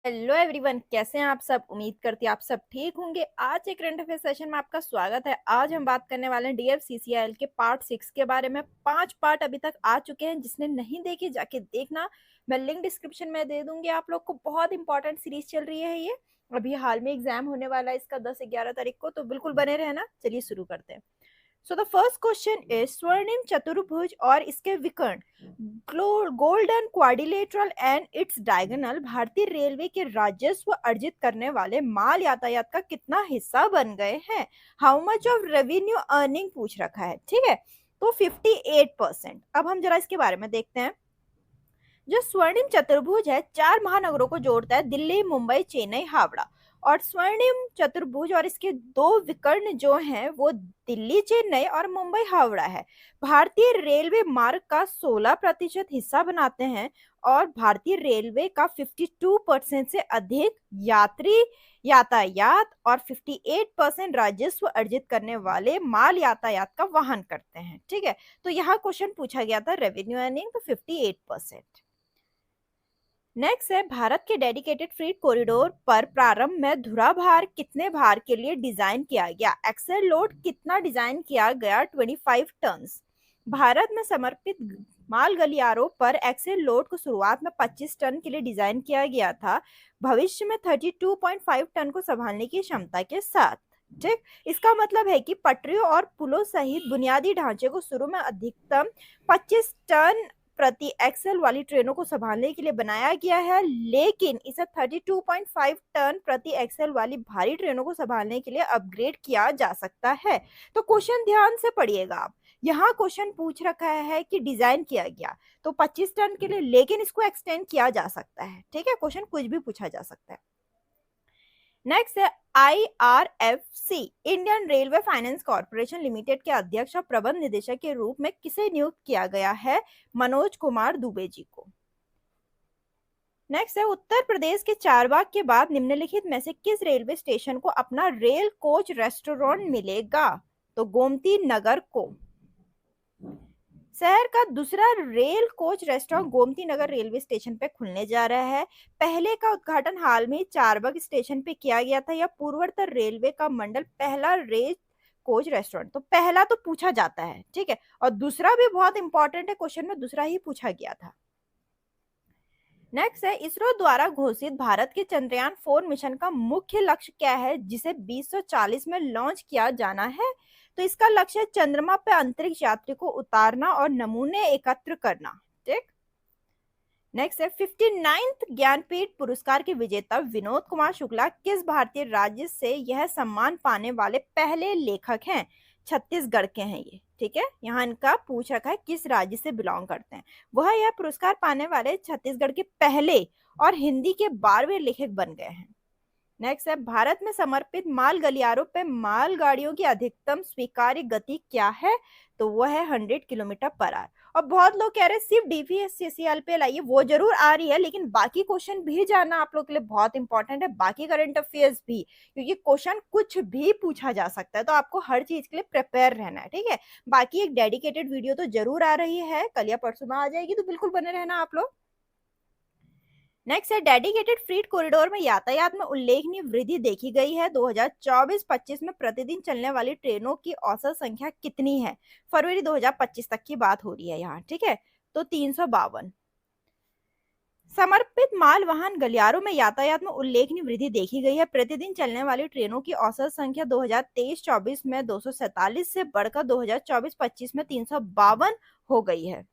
Hello everyone, कैसे हैं आप सब। उम्मीद करती हैं आप सब ठीक होंगे। आज एक करंट अफेयर सेशन में आपका स्वागत है। आज हम बात करने वाले हैं डीएफसीसीआईएल के पार्ट 6 के बारे में। 5 पार्ट अभी तक आ चुके हैं, जिसने नहीं देखे जाके देखना। मैं लिंक डिस्क्रिप्शन में दे दूंगी आप लोग को। बहुत इंपॉर्टेंट सीरीज चल रही है ये। अभी हाल में एग्जाम होने वाला है इसका 10-11 तारीख को, तो बिल्कुल बने रहना। चलिए शुरू करते हैं। So the first question is स्वर्णिम चतुर्भुज और इसके विकर्ण golden quadrilateral and its diagonal भारतीय रेलवे के राजस्व अर्जित करने वाले माल यातायात का कितना हिस्सा बन गए हैं। How much of revenue earning पूछ रखा है, ठीक है। तो 58%। अब हम जरा इसके बारे में देखते हैं। जो स्वर्णिम चतुर्भुज है 4 महानगरों को जोड़ता है, दिल्ली, मुंबई, चेन्नई, हावड़ा। और स्वर्णिम चतुर्भुज और इसके 2 विकर्ण जो हैं वो दिल्ली, चेन्नई और मुंबई, हावड़ा है। भारतीय रेलवे मार्ग का 16% हिस्सा बनाते हैं और भारतीय रेलवे का 52% से अधिक यात्री यातायात और 58% राजस्व अर्जित करने वाले माल यातायात का वहन करते हैं, ठीक है। तो यहाँ क्वेश्चन पूछा गया था रेवेन्यू अर्निंग, तो 58%। नेक्स्ट है, भारत के डेडिकेटेड फ्रीट कॉरिडोर पर प्रारंभ में धुरा भार कितने भार के लिए डिजाइन किया गया। एक्सेल लोड कितना डिजाइन किया गया, 25 टन। भारत में समर्पित माल गलियारों पर एक्सेल लोड को शुरुआत में 25 टन के लिए डिजाइन किया गया था, भविष्य में 32.5 टन को संभालने की क्षमता के साथ, ठीक। इसका मतलब है कि पटरियों और पुलों सहित बुनियादी ढांचे को शुरू में अधिकतम 25 टन प्रति एक्सेल वाली ट्रेनों को संभालने के लिए बनाया गया है, लेकिन इसे 32.5 टन प्रति एक्सेल वाली भारी ट्रेनों को संभालने के लिए अपग्रेड किया जा सकता है। तो क्वेश्चन ध्यान से पढ़िएगा आप। यहाँ क्वेश्चन पूछ रखा है कि डिजाइन किया गया तो 25 टन के लिए, लेकिन इसको एक्सटेंड किया जा सकता है, ठीक है। क्वेश्चन कुछ भी पूछा जा सकता है। नेक्स्ट है, IRFC Indian railway finance corporation limited के अध्यक्ष और प्रबंध निदेशक के रूप में किसे नियुक्त किया गया है। मनोज कुमार दुबे जी को। नेक्स्ट है, उत्तर प्रदेश के चारबाग के बाद निम्नलिखित में से किस रेलवे स्टेशन को अपना रेल कोच रेस्टोरेंट मिलेगा। तो गोमती नगर को। शहर का दूसरा rail coach restaurant Gomti Nagar railway station पे खुलने जा रहा है। पहले का उद्घाटन हाल में चारबाग स्टेशन पे किया गया था। यह पूर्वोत्तर रेलवे का मंडल पहला रेल कोच रेस्टोरेंट। तो पहला तो पूछा जाता है, ठीक है, और दूसरा भी बहुत इंपॉर्टेंट है, क्वेश्चन में दूसरा ही पूछा गया था। नेक्स्ट है, इसरो द्वारा घोषित भारत के चंद्रयान 4 मिशन का मुख्य लक्ष्य क्या है, जिसे 2040 में लॉन्च किया जाना है। तो इसका लक्ष्य चंद्रमा पर अंतरिक्ष यात्री को उतारना और नमूने एकत्र करना, ठीक। नेक्स्ट है, 59th ज्ञानपीठ पुरस्कार के विजेता विनोद कुमार शुक्ला किस भारतीय राज्य से यह सम्मान पाने वाले पहले लेखक हैं। छत्तीसगढ़ के हैं ये, ठीक है। यहाँ इनका पूछ रखा है किस राज्य से बिलोंग करते हैं। वह यह पुरस्कार पाने वाले छत्तीसगढ़ के पहले और हिंदी के 12वें लेखक बन गए हैं। नेक्स्ट है, भारत में समर्पित माल गलियारों पे मालगाड़ियों की अधिकतम स्वीकार्य गति क्या है। तो वो है 100 किलोमीटर पर आवर। और बहुत लोग कह रहे हैं सिर्फ डीवीएससीसीएल पे लाइए, वो जरूर आ रही है, लेकिन बाकी क्वेश्चन भी जानना आप लोग के लिए बहुत इंपॉर्टेंट है, बाकी करंट अफेयर्स भी, क्योंकि क्वेश्चन कुछ भी पूछा जा सकता है, तो आपको हर चीज के लिए प्रिपेयर रहना है, ठीक है। बाकी एक डेडिकेटेड वीडियो तो जरूर आ रही है, कल या परसों में आ जाएगी, तो बिल्कुल बने रहना आप लोग। नेक्स्ट है, डेडिकेटेड फ्रीट कॉरिडोर में यातायात में उल्लेखनीय वृद्धि देखी गई है। 2024-25 में प्रतिदिन चलने वाली ट्रेनों की औसत संख्या कितनी है। फरवरी 2025 तक की बात हो रही है यहाँ, ठीक है। तो 352। समर्पित माल वाहन गलियारों में यातायात में उल्लेखनीय वृद्धि देखी गई है। प्रतिदिन चलने वाली ट्रेनों की औसत संख्या 2023-24 में 247 से बढ़कर 2024-25 में 352 हो गई है।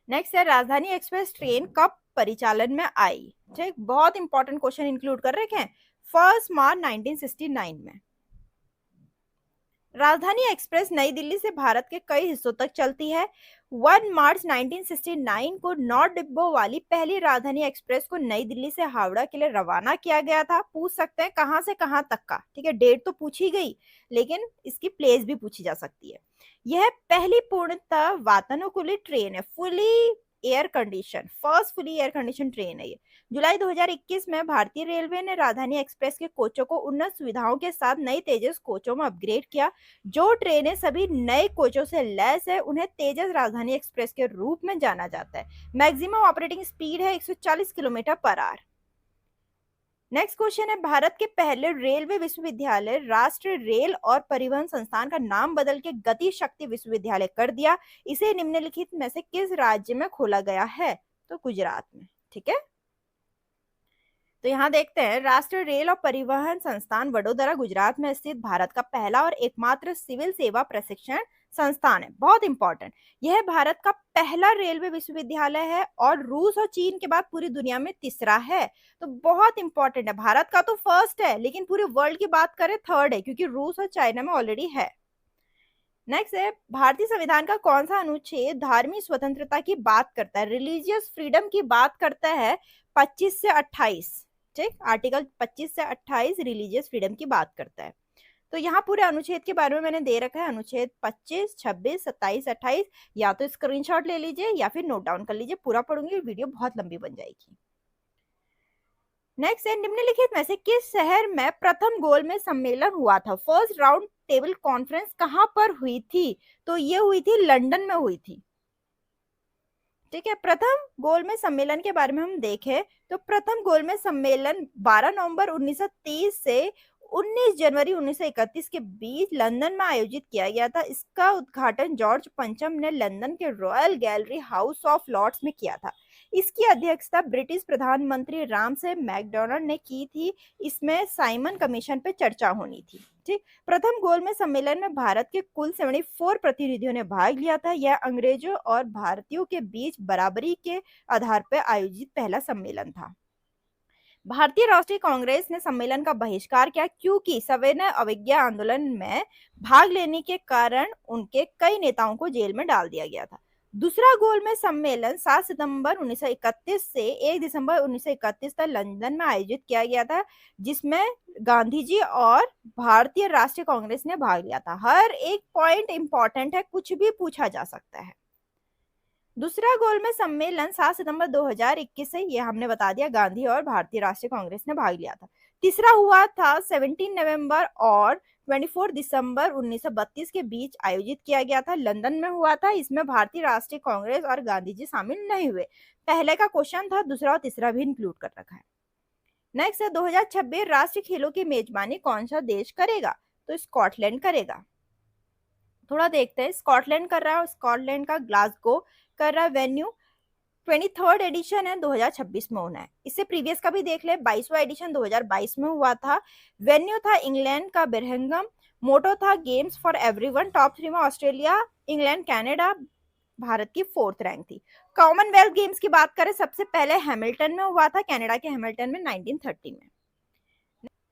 नेक्स्ट है, राजधानी एक्सप्रेस ट्रेन कब परिचालन में आई। ठीक, बहुत इंपॉर्टेंट क्वेश्चन इंक्लूड कर रखे हैं। 1 मार्च 1969 में। राजधानी एक्सप्रेस नई दिल्ली से भारत के कई हिस्सों तक चलती है। 1 मार्च 1969 को 9 डिब्बों वाली पहली राजधानी एक्सप्रेस को नई दिल्ली से हावड़ा के लिए रवाना किया गया था। पूछ सकते हैं कहां से कहां तक का, ठीक है। डेट तो पूछी गई, लेकिन इसकी प्लेस भी पूछी जा सकती है। यह पहली पूर्णतः वातानुकूलित ट्रेन है, fully air condition, first fully air condition train है ये। जुलाई 2021 में भारतीय रेलवे ने राजधानी एक्सप्रेस के कोचों को उन्नत सुविधाओं के साथ नई तेजस कोचों में अपग्रेड किया। जो ट्रेनें सभी नए कोचों से लैस है उन्हें तेजस राजधानी एक्सप्रेस के रूप में जाना जाता है। मैक्सिमम ऑपरेटिंग स्पीड है 140 kilometre per hour. Next question है, भारत के पहले रेलवे विश्वविद्यालय राष्ट्रीय रेल और परिवहन संस्थान का नाम बदल के गति शक्ति विश्वविद्यालय कर दिया। इसे निम्नलिखित में से किस राज्य में खोला गया है? तो गुजरात में। ठीक है, तो यहाँ देखते हैं, राष्ट्रीय रेल और परिवहन संस्थान वडोदरा गुजरात में स्थित भारत का पहला और एकमात्र सिविल सेवा प्रशिक्षण संस्थान है। बहुत इंपॉर्टेंट, यह भारत का पहला रेलवे विश्वविद्यालय है और रूस और चीन के बाद पूरी दुनिया में तीसरा है। तो बहुत इंपॉर्टेंट है, भारत का तो फर्स्ट है लेकिन पूरे वर्ल्ड की बात करें थर्ड है, क्योंकि रूस और चाइना में ऑलरेडी है। नेक्स्ट है, भारतीय संविधान का कौन सा अनुच्छेद धार्मिक स्वतंत्रता की बात करता है, रिलीजियस फ्रीडम की बात करता है? 25 से 28। ठीक, आर्टिकल 25 से 28 रिलीजियस फ्रीडम की बात करता है। तो यहाँ पूरे अनुच्छेद के बारे में मैंने दे रखा है, अनुच्छेद 25, 26, 27, 28। या तो स्क्रीनशॉट ले लीजिए या फिर नोट डाउन कर लीजिए, पूरा पढ़ूंगी वीडियो बहुत लंबी बन जाएगी। नेक्स्ट है, निम्नलिखित में से किस शहर में प्रथम गोलमेज सम्मेलन हुआ था? फर्स्ट राउंड टेबल कॉन्फ्रेंस कहां पर हुई थी? तो ये हुई थी लंदन में हुई थी। ठीक है, प्रथम गोलमेज सम्मेलन के बारे में हम देखें तो प्रथम गोलमेज सम्मेलन 12 नवंबर 1930 से 19 जनवरी 1931 के बीच लंदन में आयोजित किया गया था। इसका उद्घाटन जॉर्ज पंचम ने लंदन के Royal Gallery House of Lords में किया था। इसकी अध्यक्षता ब्रिटिश प्रधानमंत्री रामसे मैकडॉनल्ड ने की थी। इसमें साइमन कमीशन पे चर्चा होनी थी। ठीक, प्रथम गोलमेज सम्मेलन में भारत के कुल 74 प्रतिनिधियों ने भाग लिया था। यह अंग्रेजों और भारतीयों के बीच बराबरी के आधार पर आयोजित पहला सम्मेलन था। भारतीय राष्ट्रीय कांग्रेस ने सम्मेलन का बहिष्कार किया क्योंकि सविनय अवज्ञा आंदोलन में भाग लेने के कारण उनके कई नेताओं को जेल में डाल दिया गया था। दूसरा गोलमेज सम्मेलन 7 सितंबर 1931 से 1 दिसंबर 1931 तक लंदन में आयोजित किया गया था, जिसमें गांधी जी और भारतीय राष्ट्रीय कांग्रेस ने भाग लिया था। हर एक पॉइंट इंपॉर्टेंट है, कुछ भी पूछा जा सकता है। दूसरा गोलमेज सम्मेलन 7 सितंबर 2021 से, ये हमने बता दिया, गांधी और भारतीय राष्ट्रीय कांग्रेस ने भाग लिया था। तीसरा हुआ था 17 नवंबर और 24 दिसंबर 1932 के बीच आयोजित किया गया था, लंदन में हुआ था। इसमें भारतीय राष्ट्रीय कांग्रेस और गांधी जी शामिल नहीं हुए। पहले का क्वेश्चन था, दूसरा और तीसरा भी इंक्लूड कर रखा है। नेक्स्ट है, 2026 राष्ट्रीय खेलों की मेजबानी कौन सा देश करेगा? तो स्कॉटलैंड करेगा। थोड़ा देखते हैं, स्कॉटलैंड कर रहा है, स्कॉटलैंड का ग्लासगो कर रहा है। वेन्यू 23rd एडिशन है, 2026 में होना है। इससे प्रीवियस का भी देख ले, 22वां एडिशन 2022 में हुआ था। वेन्यू था इंग्लैंड का बिरमिंघम। मोटो था गेम्स फॉर एवरीवन। टॉप 3 में ऑस्ट्रेलिया, इंग्लैंड, कनाडा। भारत की 4th रैंक थी। कॉमनवेल्थ गेम्स की बात करें, सबसे पहले हैमिल्टन में हुआ था, कनाडा के हैमिल्टन में 1930 में।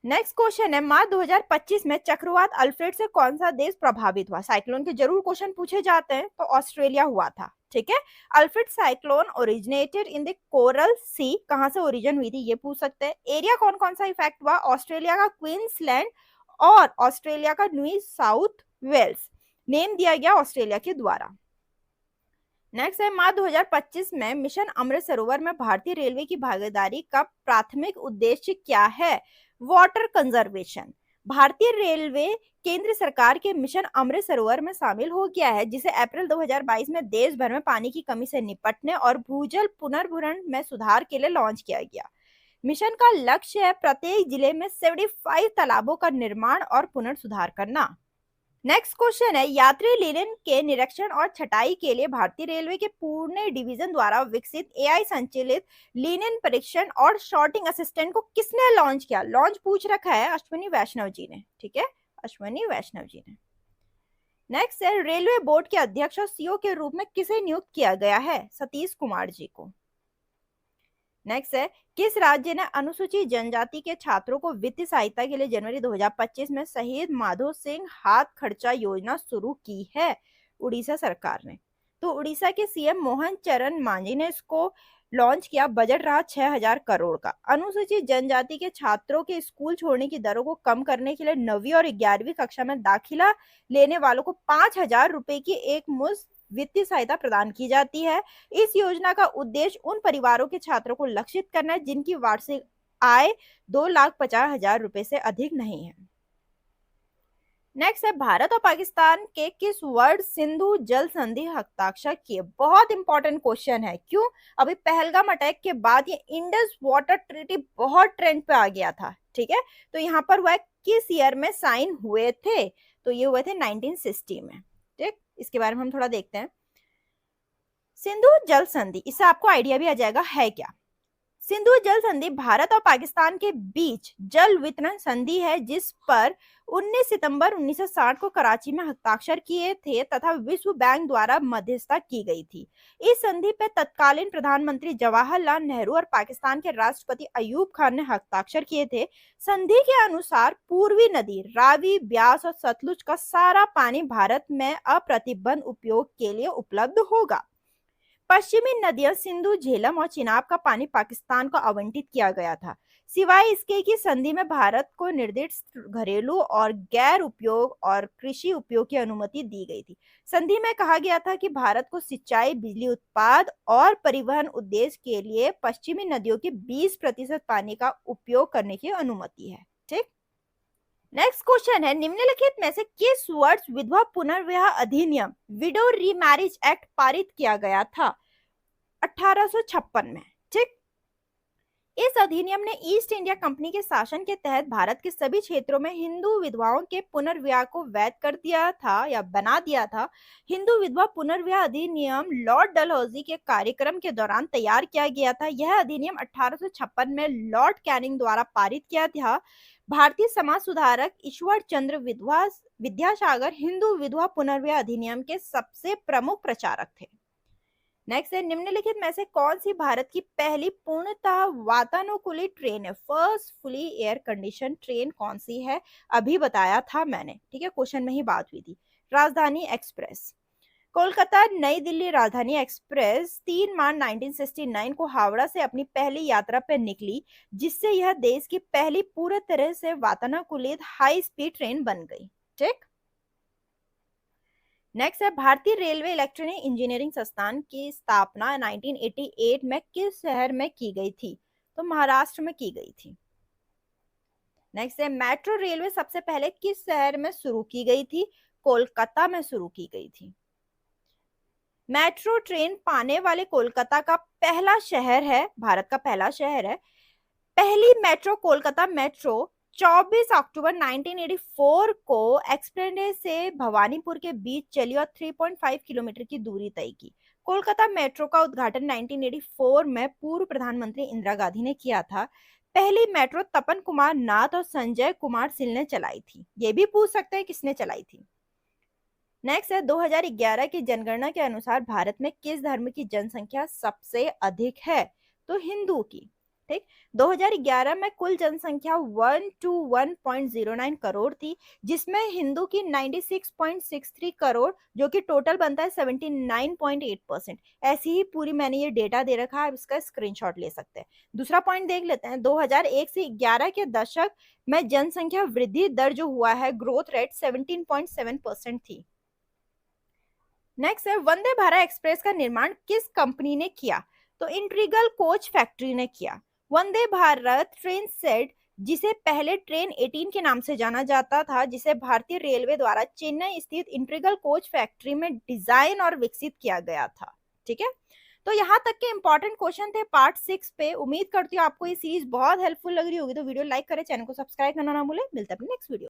नेक्स्ट क्वेश्चन है, मार्च 2025 में चक्रवात अल्फ्रेड से कौन सा देश प्रभावित हुआ? साइक्लोन के जरूर क्वेश्चन पूछे जाते हैं, तो ऑस्ट्रेलिया हुआ था। ठीक है, Alfred cyclone originated in the Coral Sea, कहां से ओरिजिन हुई थी ये पूछ सकते हैं। एरिया कौन कौन सा इफेक्ट हुआ? ऑस्ट्रेलिया का क्वींसलैंड और ऑस्ट्रेलिया का न्यू साउथ वेल्स, नेम दिया गया ऑस्ट्रेलिया के द्वारा। नेक्स्ट है, मार्च 2025 में मिशन अमृत सरोवर में भारतीय रेलवे की भागीदारी का प्राथमिक उद्देश्य क्या है? Water conservation. भारतीय रेलवे केंद्र सरकार के मिशन अमृत सरोवर में शामिल हो गया है, जिसे अप्रैल 2022 में देश भर में पानी की कमी से निपटने और भूजल पुनर्भरण में सुधार के लिए लॉन्च किया गया। मिशन का लक्ष्य है प्रत्येक जिले में 75 तालाबों का निर्माण और पुनर्सुधार करना। नेक्स्ट क्वेश्चन है, यात्री लिनन के निरीक्षण और छटाई के लिए भारतीय रेलवे के पुणे डिवीजन द्वारा विकसित एआई संचालित लिनन परीक्षण और शॉर्टिंग असिस्टेंट को किसने लॉन्च किया? लॉन्च पूछ रखा है, अश्विनी वैष्णव जी ने। ठीक है, अश्विनी वैष्णव जी ने। नेक्स्ट है, रेलवे बोर्ड के अध्यक्ष और सीईओ के रूप में किसे नियुक्त किया गया है? सतीश कुमार जी को। नेक्स्ट है, किस राज्य ने अनुसूचित जनजाति के छात्रों को वित्तीय सहायता के लिए जनवरी 2025 में शहीद माधो सिंह हाथ खर्चा योजना शुरू की है? उड़ीसा सरकार ने। तो उड़ीसा के सीएम मोहन चरण मांझी ने इसको लॉन्च किया। बजट रहा 6,000 करोड़ का। अनुसूचित जनजाति के छात्रों के स्कूल छोड़ने की दरों को कम करने के लिए 9वीं और 11वीं कक्षा में दाखिला लेने वालों को 5,000 रुपए की एक मुश्त वित्तीय सहायता प्रदान की जाती है। इस योजना का उद्देश्य उन परिवारों के छात्रों को लक्षित करना है जिनकी वार्षिक आय 2,50,000 रुपए से अधिक नहीं है। नेक्स्ट है भारत और पाकिस्तान के किस वर्ष सिंधु जल संधि हस्ताक्षर किए। बहुत इंपॉर्टेंट क्वेश्चन है। क्यों? अभी पहलगाम अटैक के बाद ये इंडस वाटर ट्रीटी बहुत ट्रेंड पे आ गया था। ठीक है, तो यहाँ पर वह किस ईयर में साइन हुए थे? तो ये हुए थे 1960 में। ठीक, इसके बारे में हम थोड़ा देखते हैं। सिंधु जल संधि, इससे आपको आइडिया भी आ जाएगा है क्या। सिंधु जल संधि भारत और पाकिस्तान के बीच जल वितरण संधि है, जिस पर 19 सितंबर 1960 को कराची में हस्ताक्षर किए थे तथा विश्व बैंक द्वारा मध्यस्थता की गई थी। इस संधि पर तत्कालीन प्रधानमंत्री जवाहरलाल नेहरू और पाकिस्तान के राष्ट्रपति अयूब खान ने हस्ताक्षर किए थे। संधि के अनुसार पूर्वी नदी रावी, ब्यास और सतलुज का सारा पानी भारत में अप्रतिबंध उपयोग के लिए उपलब्ध होगा। पश्चिमी नदियां सिंधु, झेलम और चिनाब का पानी पाकिस्तान को आवंटित किया गया था। सिवाय इसके कि संधि में भारत को निर्दिष्ट घरेलू और गैर उपयोग और कृषि उपयोग की अनुमति दी गई थी। संधि में कहा गया था कि भारत को सिंचाई, बिजली उत्पादन और परिवहन उद्देश्य के लिए पश्चिमी नदियों के 20% पानी का उपयोग करने की अनुमति है। ठीक, नेक्स्ट क्वेश्चन है निम्नलिखित में से किस वर्ष विधवा पुनर्विवाह अधिनियम विडो रीमैरिज एक्ट पारित किया गया था? 1856 में। ठीक, इस अधिनियम ने ईस्ट इंडिया कंपनी के शासन के तहत भारत के सभी क्षेत्रों में हिंदू विधवाओं के पुनर्विवाह को वैध कर दिया था या बना दिया था। हिंदू विधवा पुनर्विवाह अधिनियम लॉर्ड डलहौजी के कार्यक्रम के दौरान तैयार किया गया था। यह अधिनियम 1856 में लॉर्ड कैनिंग द्वारा पारित किया था। भारतीय समाज सुधारक ईश्वर चंद्र विद्यासागर हिंदू विधवा पुनर्विवाह अधिनियम के सबसे प्रमुख प्रचारक थे। नेक्स्ट है निम्नलिखित में से कौन सी भारत की पहली पूर्णतः वातानुकूलित ट्रेन है? First fully air condition train कौन सी है? अभी बताया था मैंने। ठीक है, क्वेश्चन में ही बात हुई थी। राजधानी एक्सप्रेस। कोलकाता नई दिल्ली राजधानी एक्सप्रेस 3 मार्च 1969 को हावड़ा से अपनी पहली यात्रा पर निकली, जिससे यह देश की पहली पूरी तरह से वातानुकूलित हाई स्पीड ट्रेन बन गई। ठीक, नेक्स्ट है भारतीय रेलवे इलेक्ट्रॉनिक इंजीनियरिंग संस्थान की स्थापना 1988 में किस शहर में की गई थी? तो महाराष्ट्र में की गई थी। नेक्स्ट है मेट्रो रेलवे सबसे पहले किस शहर में शुरू की गई थी? कोलकाता में शुरू की गई थी। मेट्रो ट्रेन पाने वाले कोलकाता का पहला शहर है, भारत का पहला शहर है। पहली मेट्रो कोलकाता मेट्रो 24 अक्टूबर 1984 को एक्सप्रेस से भवानीपुर के बीच चली और 3.5 किलोमीटर की दूरी तय की। कोलकाता मेट्रो का उद्घाटन 1984 में पूर्व प्रधानमंत्री इंदिरा गांधी ने किया था। पहली मेट्रो तपन कुमार नाथ और संजय कुमार सिल ने चलाई थी। ये भी पूछ सकते हैं किसने चलाई थी। नेक्स्ट है 2011 की जनगणना के अनुसार भारत में किस धर्म की जनसंख्या सबसे अधिक है? तो हिंदू की। ठीक, 2011 में कुल जनसंख्या 121.09 करोड़ थी, जिसमें हिंदू की 96.63 करोड़, जो कि टोटल बनता है 79.8%। ऐसी ही पूरी मैंने ये डेटा दे रखा है, आप इसका स्क्रीनशॉट ले सकते हैं। दूसरा पॉइंट देख लेते हैं। 2001 से 11 के दशक में जनसंख्या वृद्धि दर जो हुआ है, ग्रोथ रेट 17.7% थी। नेक्स्ट है वंदे भारत एक्सप्रेस का निर्माण किस कंपनी ने किया? तो इंट्रीगल कोच फैक्ट्री ने किया। वंदे भारत ट्रेन सेट, जिसे पहले ट्रेन 18 के नाम से जाना जाता था, जिसे भारतीय रेलवे द्वारा चेन्नई स्थित इंट्रीगल कोच फैक्ट्री में डिजाइन और विकसित किया गया था। ठीक है, तो यहाँ तक के इंपॉर्टेंट क्वेश्चन थे पार्ट 6 पे। उम्मीद करती हूँ आपको ये सीरीज बहुत हेल्पफुल लग रही होगी। तो वीडियो लाइक करें, चैनल को सब्सक्राइब करना ना भूलें। मिलते हैं अपने नेक्स्ट वीडियो।